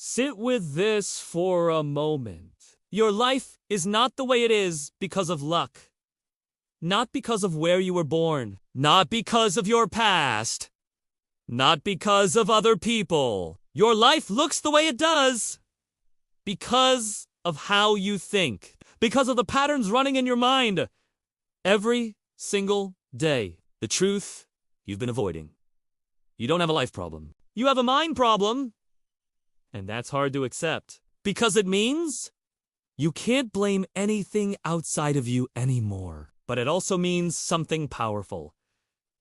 Sit with this for a moment. Your life is not the way it is because of luck. Not because of where you were born. Not because of your past. Not because of other people. Your life looks the way it does because of how you think. Because of the patterns running in your mind every single day. The truth you've been avoiding. You don't have a life problem. You have a mind problem. And that's hard to accept. Because it means you can't blame anything outside of you anymore. But it also means something powerful.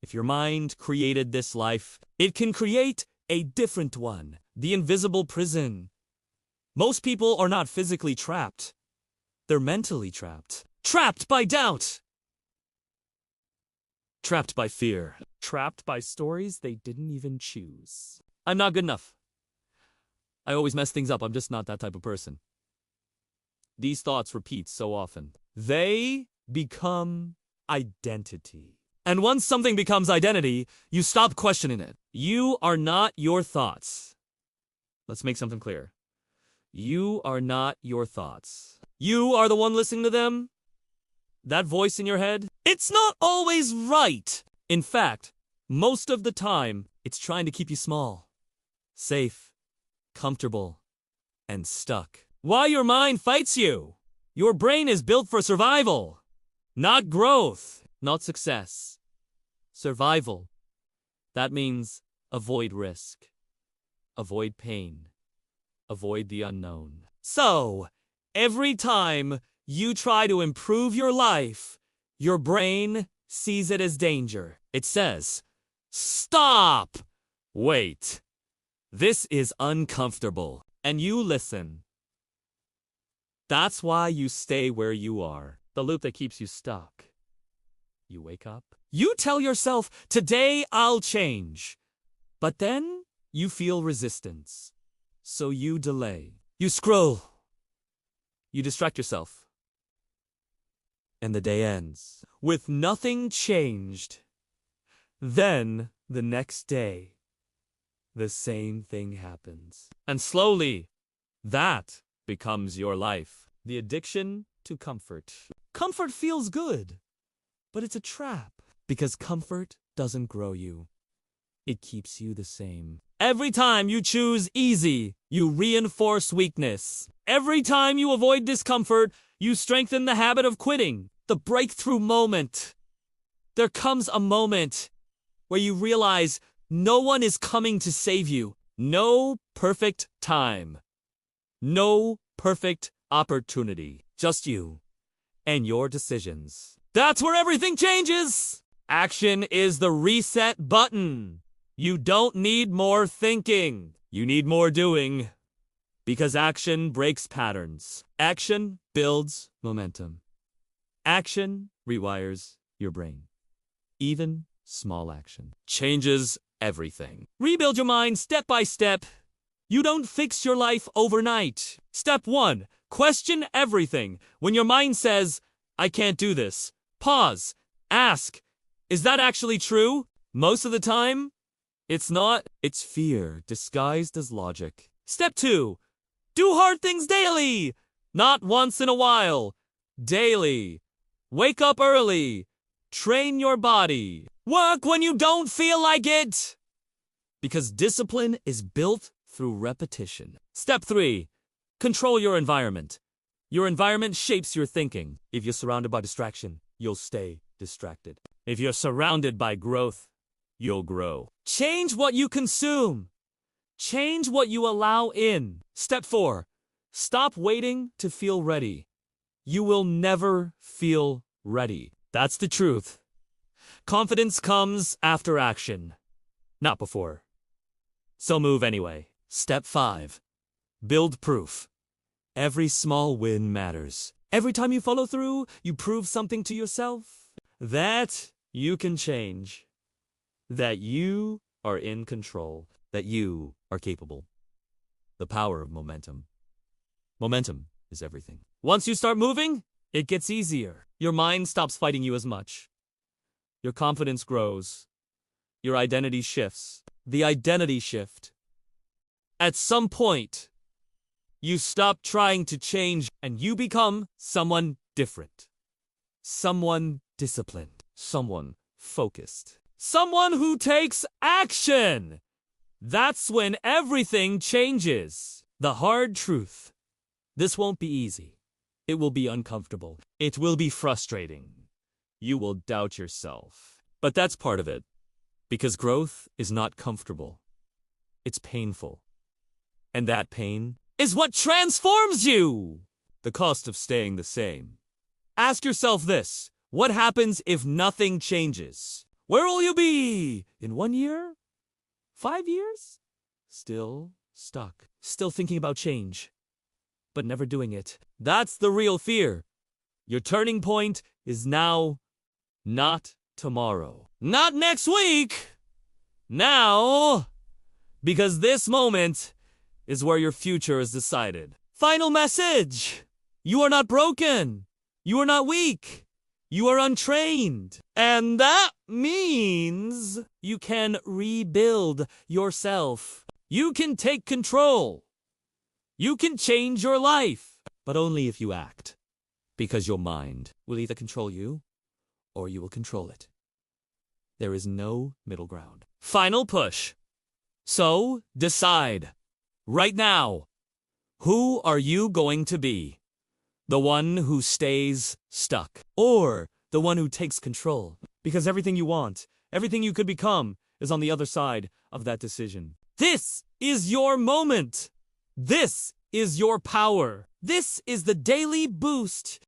If your mind created this life, it can create a different one. The invisible prison. Most people are not physically trapped. They're mentally trapped. Trapped by doubt. Trapped by fear. Trapped by stories they didn't even choose. I'm not good enough. I always mess things up. I'm just not that type of person. These thoughts repeat so often. They become identity. And once something becomes identity, you stop questioning it. You are not your thoughts. Let's make something clear. You are not your thoughts. You are the one listening to them. That voice in your head, it's not always right. In fact, most of the time, it's trying to keep you small, safe, comfortable, and stuck. Why your mind fights you? Your brain is built for survival, not growth, not success. Survival. That means avoid risk, avoid pain, avoid the unknown. So, every time you try to improve your life, your brain sees it as danger. It says, "Stop! Wait. This is uncomfortable." And you listen. That's why you stay where you are. The loop that keeps you stuck. You wake up. You tell yourself, "Today I'll change." But then you feel resistance. So you delay. You scroll. You distract yourself. And the day ends with nothing changed. Then, the next day, the same thing happens. And slowly, that becomes your life. The addiction to comfort. Comfort feels good, but it's a trap. Because comfort doesn't grow you. It keeps you the same. Every time you choose easy, you reinforce weakness. Every time you avoid discomfort, you strengthen the habit of quitting. The breakthrough moment. There comes a moment where you realize no one is coming to save you. No perfect time. No perfect opportunity. Just you and your decisions. That's where everything changes. Action is the reset button. You don't need more thinking. You need more doing. Because action breaks patterns. Action builds momentum. Action rewires your brain. Even small action changes everything. Rebuild your mind step by step. You don't fix your life overnight. Step 1, question everything. When your mind says, "I can't do this," pause. Ask, is that actually true? Most of the time, it's not. It's fear disguised as logic. Step 2, do hard things daily. Not once in a while. Daily. Wake up early. Train your body. Work when you don't feel like it. Because discipline is built through repetition. Step 3, control your environment. Your environment shapes your thinking. If you're surrounded by distraction, you'll stay distracted. If you're surrounded by growth, you'll grow. Change what you consume. Change what you allow in. Step 4, stop waiting to feel ready. You will never feel ready. That's the truth. Confidence comes after action, not before. So move anyway. Step 5, build proof. Every small win matters. Every time you follow through, you prove something to yourself that you can change, that you are in control, that you are capable. The power of momentum. Momentum is everything. Once you start moving, it gets easier. Your mind stops fighting you as much. Your confidence grows. Your identity shifts. The identity shift. At some point, You stop trying to change and you become someone different. Someone disciplined. Someone focused. Someone who takes action. That's when everything changes. The hard truth. This won't be easy. It will be uncomfortable. It will be frustrating. You will doubt yourself. But that's part of it. Because growth is not comfortable. It's painful. And that pain is what transforms you! The cost of staying the same. Ask yourself this. What happens if nothing changes? Where will you be? In 1 year? 5 years? Still stuck. Still thinking about change. But never doing it. That's the real fear. Your turning point is now, not tomorrow. Not next week! Now! Because this moment is where your future is decided. Final message! You are not broken. You are not weak. You are untrained. And that means you can rebuild yourself. You can take control. You can change your life. But only if you act. Because your mind will either control you or you will control it. There is no middle ground. Final push. So, decide. Right now. Who are you going to be? The one who stays stuck. Or the one who takes control. Because everything you want, everything you could become, is on the other side of that decision. This is your moment. This is your power. This is the daily boost